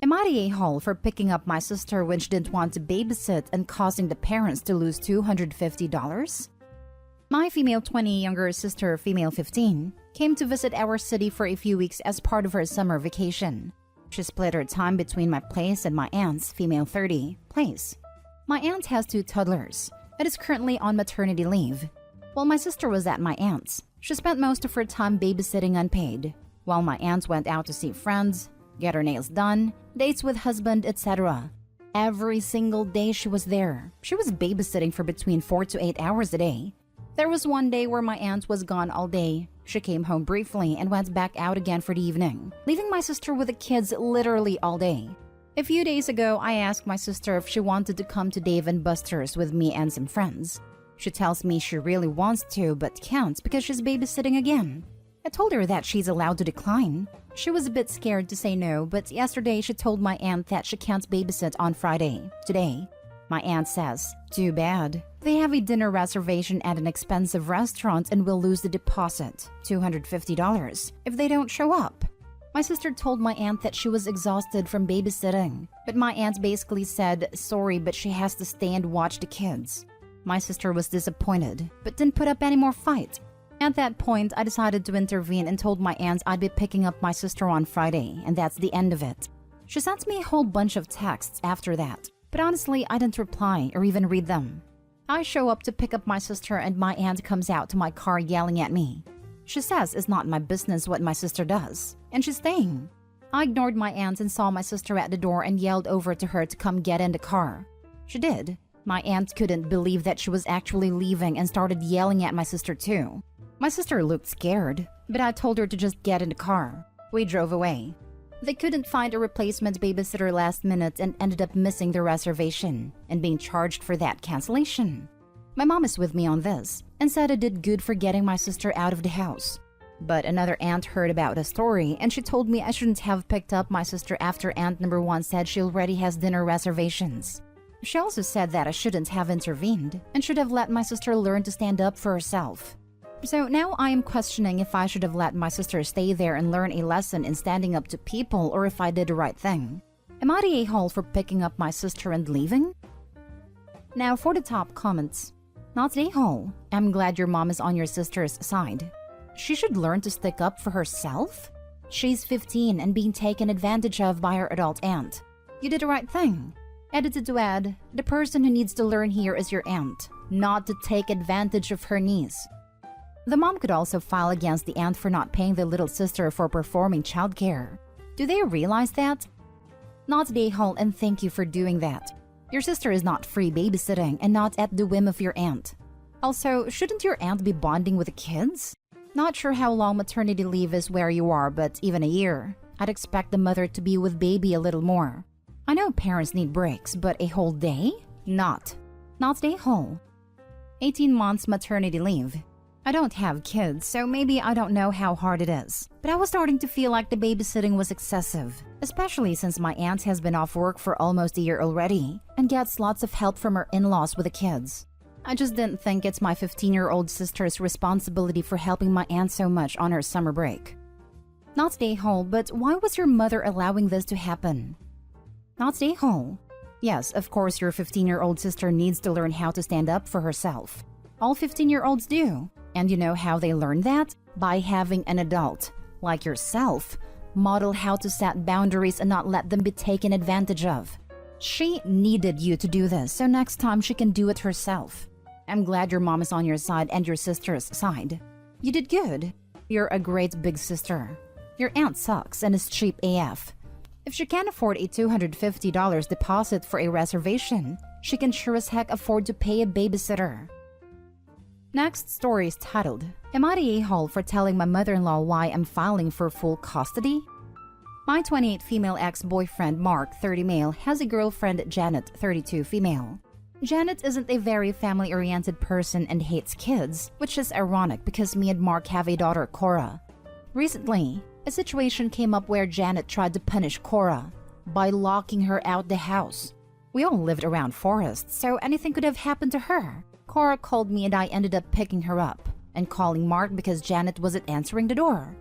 Am I the a-hole for picking up my sister when she didn't want to babysit and causing the parents to lose $250? My female 20 younger sister, female 15, came to visit our city for a few weeks as part of her summer vacation. She split her time between my place and my aunt's, female 30, place. My aunt has 2 toddlers and is currently on maternity leave. While my sister was at my aunt's, she spent most of her time babysitting unpaid, while my aunt went out to see friends, get her nails done, dates with husband, etc. Every single day she was there. She was babysitting for between 4 to 8 hours a day. There was one day where my aunt was gone all day. She came home briefly and went back out again for the evening, leaving my sister with the kids literally all day. A few days ago, I asked my sister if she wanted to come to Dave & Buster's with me and some friends. She tells me she really wants to but can't because she's babysitting again. I told her that she's allowed to decline. She was a bit scared to say no, but yesterday she told my aunt that she can't babysit on Friday, today. My aunt says, "Too bad. They have a dinner reservation at an expensive restaurant and will lose the deposit, $250, if they don't show up." My sister told my aunt that she was exhausted from babysitting, but my aunt basically said, "Sorry, but she has to stay and watch the kids." My sister was disappointed, but didn't put up any more fight. At that point, I decided to intervene and told my aunt I'd be picking up my sister on Friday, and that's the end of it. She sent me a whole bunch of texts after that, but honestly, I didn't reply or even read them. I show up to pick up my sister and my aunt comes out to my car yelling at me. She says it's not my business what my sister does, and she's staying. I ignored my aunt and saw my sister at the door and yelled over to her to come get in the car. She did. My aunt couldn't believe that she was actually leaving and started yelling at my sister too. My sister looked scared, but I told her to just get in the car. We drove away. They couldn't find a replacement babysitter last minute and ended up missing the reservation and being charged for that cancellation. My mom is with me on this and said I did good for getting my sister out of the house. But another aunt heard about the story and she told me I shouldn't have picked up my sister after aunt number 1 said she already has dinner reservations. She also said that I shouldn't have intervened and should have let my sister learn to stand up for herself. So now I am questioning if I should have let my sister stay there and learn a lesson in standing up to people or if I did the right thing. Am I the a-hole for picking up my sister and leaving? Now for the top comments. Not the a-hole. I'm glad your mom is on your sister's side. She should learn to stick up for herself? She's 15 and being taken advantage of by her adult aunt. You did the right thing. Edited to add, the person who needs to learn here is your aunt, not to take advantage of her niece. The mom could also file against the aunt for not paying the little sister for performing childcare. Do they realize that? Not the a-hole, and thank you for doing that. Your sister is not free babysitting and not at the whim of your aunt. Also, shouldn't your aunt be bonding with the kids? Not sure how long maternity leave is where you are, but even a year. I'd expect the mother to be with baby a little more. I know parents need breaks, but a whole day? Not the a-hole. 18 months maternity leave. I don't have kids, so maybe I don't know how hard it is. But I was starting to feel like the babysitting was excessive, especially since my aunt has been off work for almost a year already and gets lots of help from her in-laws with the kids. I just didn't think it's my 15-year-old sister's responsibility for helping my aunt so much on her summer break. Not the a-hole, but why was your mother allowing this to happen? Not the a-hole. Yes, of course your 15-year-old sister needs to learn how to stand up for herself. All 15-year-olds do. And you know how they learn that? By having an adult, like yourself, model how to set boundaries and not let them be taken advantage of. She needed you to do this, so next time she can do it herself. I'm glad your mom is on your side and your sister's side. You did good. You're a great big sister. Your aunt sucks and is cheap AF. If she can't afford a $250 deposit for a reservation, she can sure as heck afford to pay a babysitter. Next story is titled, Am I the a-hole for telling my mother-in-law why I'm filing for full custody? My 28 female ex-boyfriend Mark, 30 male, has a girlfriend Janet, 32 female. Janet isn't a very family-oriented person and hates kids, which is ironic because me and Mark have a daughter, Cora. Recently, a situation came up where Janet tried to punish Cora by locking her out the house. We all lived around forests, so anything could have happened to her. Cora called me and I ended up picking her up and calling Mark because Janet wasn't answering the door.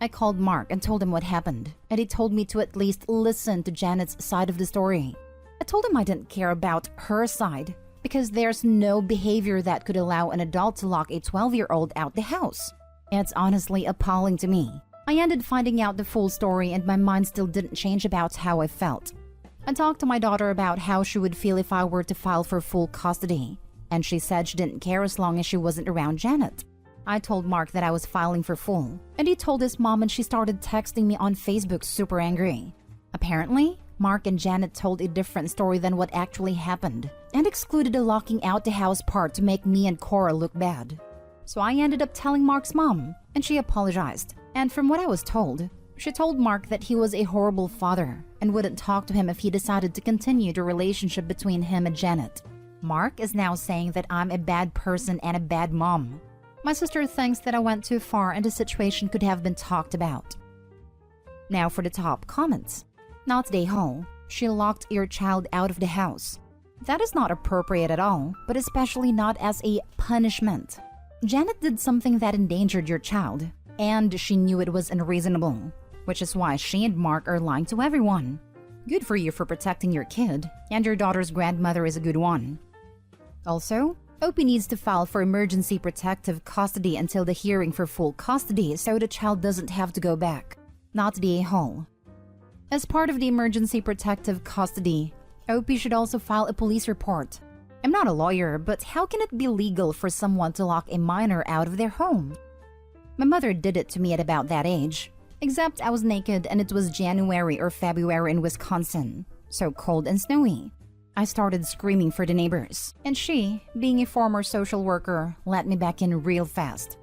I called Mark and told him what happened, and he told me to at least listen to Janet's side of the story. I told him I didn't care about her side because there's no behavior that could allow an adult to lock a 12-year-old out the house. It's honestly appalling to me. I ended finding out the full story and my mind still didn't change about how I felt. I talked to my daughter about how she would feel if I were to file for full custody, and she said she didn't care as long as she wasn't around Janet. I told Mark that I was filing for full, and he told his mom and she started texting me on Facebook super angry. Apparently, Mark and Janet told a different story than what actually happened and excluded the locking out the house part to make me and Cora look bad. So I ended up telling Mark's mom, and she apologized. And from what I was told, she told Mark that he was a horrible father and wouldn't talk to him if he decided to continue the relationship between him and Janet. Mark is now saying that I'm a bad person and a bad mom. My sister thinks that I went too far and the situation could have been talked about. Now for the top comments. Not the whole. She locked your child out of the house. That is not appropriate at all, but especially not as a punishment. Janet did something that endangered your child, and she knew it was unreasonable, which is why she and Mark are lying to everyone. Good for you for protecting your kid, and your daughter's grandmother is a good one. Also, Opie needs to file for emergency protective custody until the hearing for full custody so the child doesn't have to go back. Not the a-hole. As part of the emergency protective custody, Opie should also file a police report. I'm not a lawyer, but how can it be legal for someone to lock a minor out of their home? My mother did it to me at about that age, except I was naked and it was January or February in Wisconsin, so cold and snowy. I started screaming for the neighbors, and she, being a former social worker, let me back in real fast.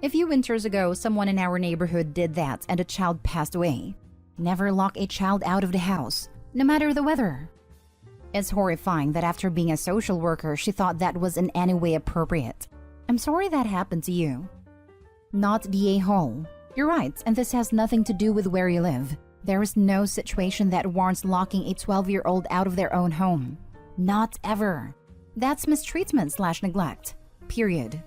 A few winters ago, someone in our neighborhood did that and a child passed away. Never lock a child out of the house, no matter the weather. It's horrifying that after being a social worker, she thought that was in any way appropriate. I'm sorry that happened to you. Not the a-hole. You're right, and this has nothing to do with where you live. There is no situation that warrants locking a 12-year-old out of their own home. Not ever. That's mistreatment/neglect. Period.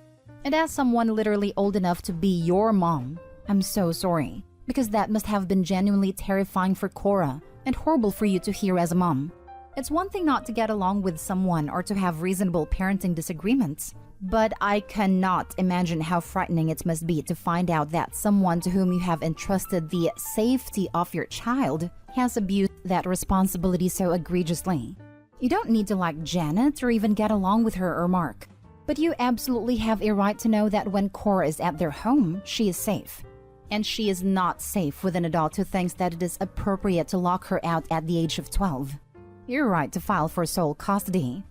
And as someone literally old enough to be your mom, I'm so sorry, because that must have been genuinely terrifying for Cora and horrible for you to hear as a mom. It's one thing not to get along with someone or to have reasonable parenting disagreements, but I cannot imagine how frightening it must be to find out that someone to whom you have entrusted the safety of your child has abused that responsibility so egregiously. You don't need to like Janet or even get along with her or Mark, but you absolutely have a right to know that when Cora is at their home, she is safe. And she is not safe with an adult who thinks that it is appropriate to lock her out at the age of 12. You're right to file for sole custody.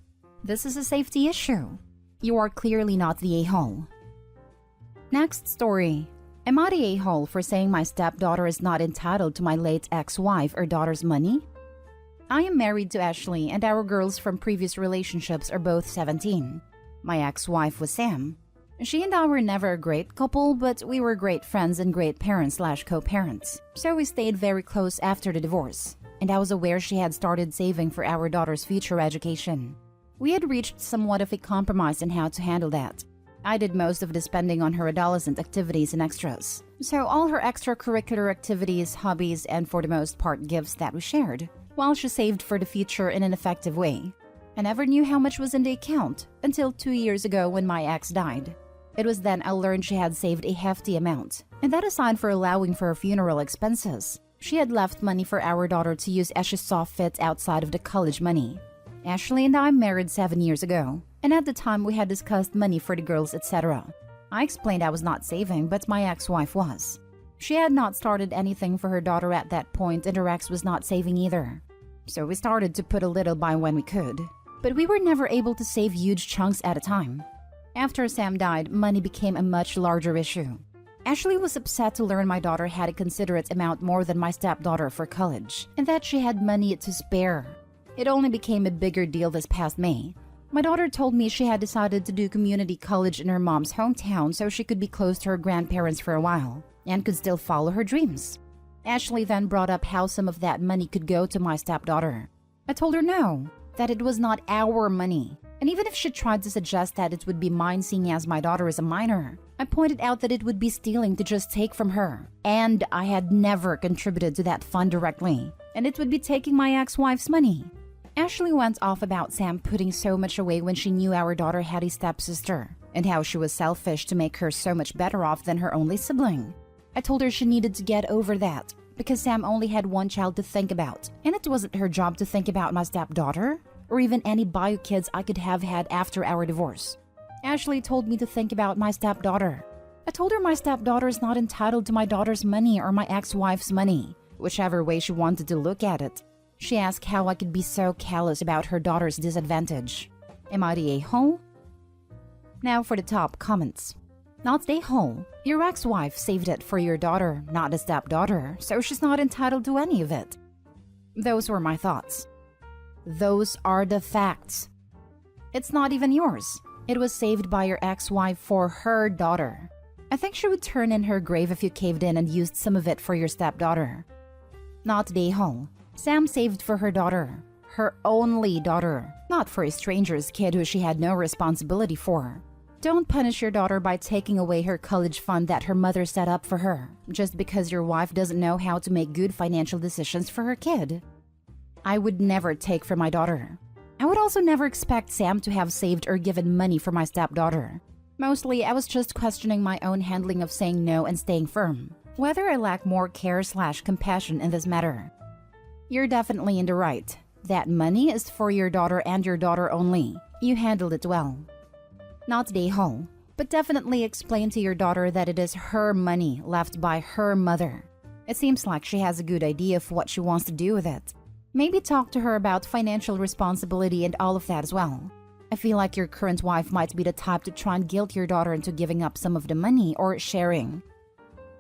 This is a safety issue. You are clearly not the a-hole. Next story. Am I the a-hole for saying my stepdaughter is not entitled to my late ex-wife or daughter's money? I am married to Ashley and our girls from previous relationships are both 17. My ex-wife was Sam. She and I were never a great couple, but we were great friends and great parents/co-parents. So we stayed very close after the divorce, and I was aware she had started saving for our daughter's future education. We had reached somewhat of a compromise in how to handle that. I did most of the spending on her adolescent activities and extras, so all her extracurricular activities, hobbies, and for the most part gifts that we shared, while she saved for the future in an effective way. I never knew how much was in the account until 2 years ago when my ex died. It was then I learned she had saved a hefty amount, and that aside for allowing for her funeral expenses, she had left money for our daughter to use as she saw fit outside of the college money. Ashley and I married 7 years ago, and at the time we had discussed money for the girls, etc. I explained I was not saving, but my ex-wife was. She had not started anything for her daughter at that point, and her ex was not saving either. So we started to put a little by when we could, but we were never able to save huge chunks at a time. After Sam died, money became a much larger issue. Ashley was upset to learn my daughter had a considerate amount more than my stepdaughter for college, and that she had money to spare. It only became a bigger deal this past May. My daughter told me she had decided to do community college in her mom's hometown so she could be close to her grandparents for a while, and could still follow her dreams. Ashley then brought up how some of that money could go to my stepdaughter. I told her no, that it was not our money. And even if she tried to suggest that it would be mine seeing as my daughter is a minor, I pointed out that it would be stealing to just take from her. And I had never contributed to that fund directly. And it would be taking my ex-wife's money. Ashley went off about Sam putting so much away when she knew our daughter had a stepsister, and how she was selfish to make her so much better off than her only sibling. I told her she needed to get over that, because Sam only had one child to think about, and it wasn't her job to think about my stepdaughter, or even any bio kids I could have had after our divorce. Ashley told me to think about my stepdaughter. I told her my stepdaughter is not entitled to my daughter's money or my ex-wife's money, whichever way she wanted to look at it. She asked how I could be so callous about her daughter's disadvantage. Am I the a-hole? Now for the top comments. Not the a-hole. Your ex-wife saved it for your daughter, not the stepdaughter, so she's not entitled to any of it. Those were my thoughts. Those are the facts. It's not even yours. It was saved by your ex-wife for her daughter. I think she would turn in her grave if you caved in and used some of it for your stepdaughter. Not the a-hole. Sam saved for her daughter. Her only daughter. Not for a stranger's kid who she had no responsibility for. Don't punish your daughter by taking away her college fund that her mother set up for her, just because your wife doesn't know how to make good financial decisions for her kid. I would never take from my daughter. I would also never expect Sam to have saved or given money for my stepdaughter. Mostly, I was just questioning my own handling of saying no and staying firm, whether I lack more care/compassion in this matter. You're definitely in the right. That money is for your daughter and your daughter only. You handled it well. Not the a-hole, but definitely explain to your daughter that it is her money left by her mother. It seems like she has a good idea of what she wants to do with it. Maybe talk to her about financial responsibility and all of that as well. I feel like your current wife might be the type to try and guilt your daughter into giving up some of the money or sharing.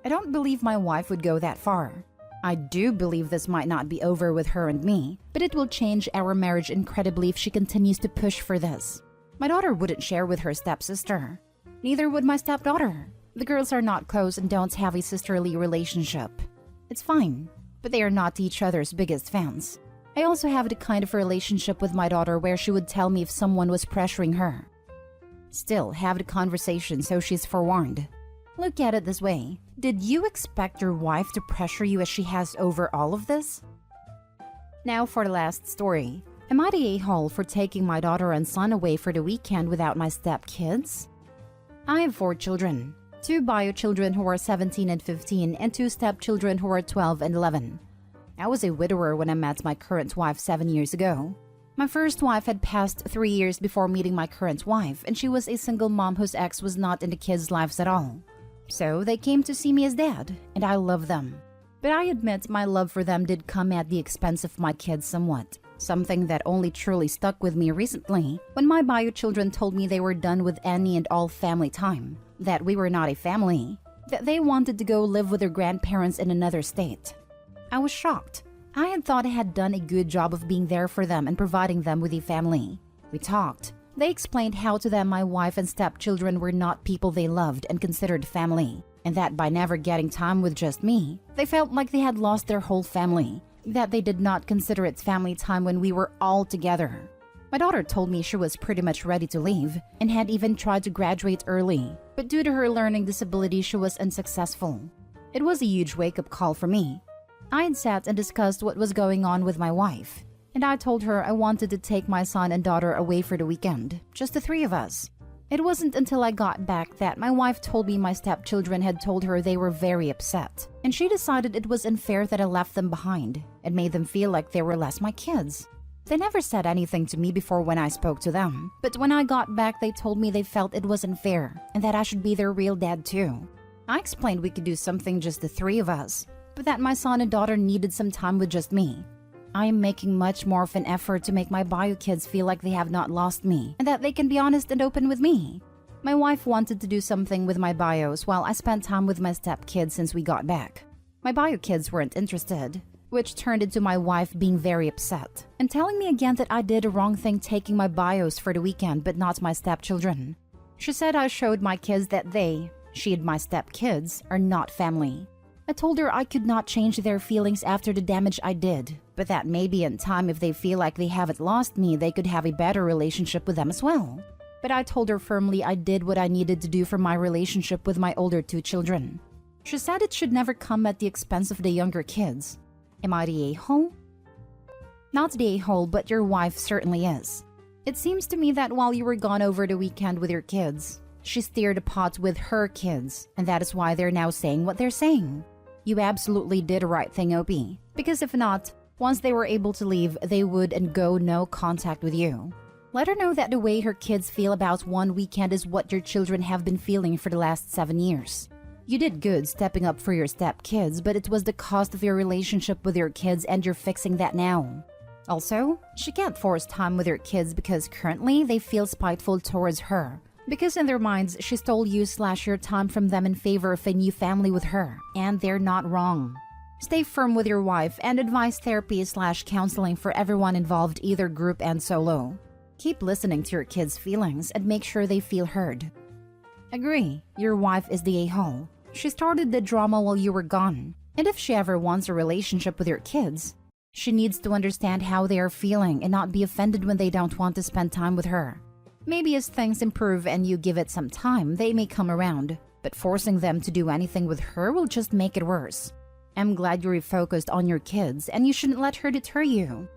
I don't believe my wife would go that far. I do believe this might not be over with her and me, but it will change our marriage incredibly if she continues to push for this. My daughter wouldn't share with her stepsister. Neither would my stepdaughter. The girls are not close and don't have a sisterly relationship. It's fine, but they are not each other's biggest fans. I also have the kind of relationship with my daughter where she would tell me if someone was pressuring her. Still, have the conversation so she's forewarned. Look at it this way. Did you expect your wife to pressure you as she has over all of this? Now for the last story. Am I the a-hole for taking my daughter and son away for the weekend without my stepkids? I have 4 children. 2 bio children who are 17 and 15 and 2 stepchildren who are 12 and 11. I was a widower when I met my current wife 7 years ago. My first wife had passed 3 years before meeting my current wife, and she was a single mom whose ex was not in the kids' lives at all. So they came to see me as dad, and I love them. But I admit my love for them did come at the expense of my kids somewhat. Something that only truly stuck with me recently when my bio children told me they were done with any and all family time, that we were not a family, that they wanted to go live with their grandparents in another state. I was shocked. I had thought I had done a good job of being there for them and providing them with a family. We talked. They explained how to them my wife and stepchildren were not people they loved and considered family, and that by never getting time with just me, they felt like they had lost their whole family, that they did not consider it family time when we were all together. My daughter told me she was pretty much ready to leave and had even tried to graduate early, but due to her learning disability, she was unsuccessful. It was a huge wake-up call for me. I had sat and discussed what was going on with my wife, and I told her I wanted to take my son and daughter away for the weekend, just the 3 of us. It wasn't until I got back that my wife told me my stepchildren had told her they were very upset, and she decided it was unfair that I left them behind and made them feel like they were less my kids. They never said anything to me before when I spoke to them, but when I got back they told me they felt it was unfair and that I should be their real dad too. I explained we could do something just the 3 of us, but that my son and daughter needed some time with just me. I am making much more of an effort to make my bio kids feel like they have not lost me and that they can be honest and open with me. My wife wanted to do something with my bios while I spent time with my stepkids since we got back. My bio kids weren't interested, which turned into my wife being very upset and telling me again that I did a wrong thing taking my bios for the weekend but not my stepchildren. She said I showed my kids that she and my stepkids, are not family. I told her I could not change their feelings after the damage I did, but that maybe in time if they feel like they haven't lost me, they could have a better relationship with them as well. But I told her firmly I did what I needed to do for my relationship with my older 2 children. She said it should never come at the expense of the younger kids. Am I the a-hole? Not the a-hole, but your wife certainly is. It seems to me that while you were gone over the weekend with your kids, she stirred a pot with her kids, and that is why they're now saying what they're saying. You absolutely did the right thing, OP, because if not, once they were able to leave, they would and go no contact with you. Let her know that the way her kids feel about one weekend is what your children have been feeling for the last 7 years. You did good stepping up for your stepkids, but it was the cost of your relationship with your kids and you're fixing that now. Also, she can't force time with your kids because currently they feel spiteful towards her. Because in their minds, she stole you/your time from them in favor of a new family with her, and they're not wrong. Stay firm with your wife and advise therapy/counseling for everyone involved, either group and solo. Keep listening to your kids' feelings and make sure they feel heard. Agree, your wife is the a-hole. She started the drama while you were gone, and if she ever wants a relationship with your kids, she needs to understand how they are feeling and not be offended when they don't want to spend time with her. Maybe as things improve and you give it some time, they may come around, but forcing them to do anything with her will just make it worse. I'm glad you refocused on your kids and you shouldn't let her deter you.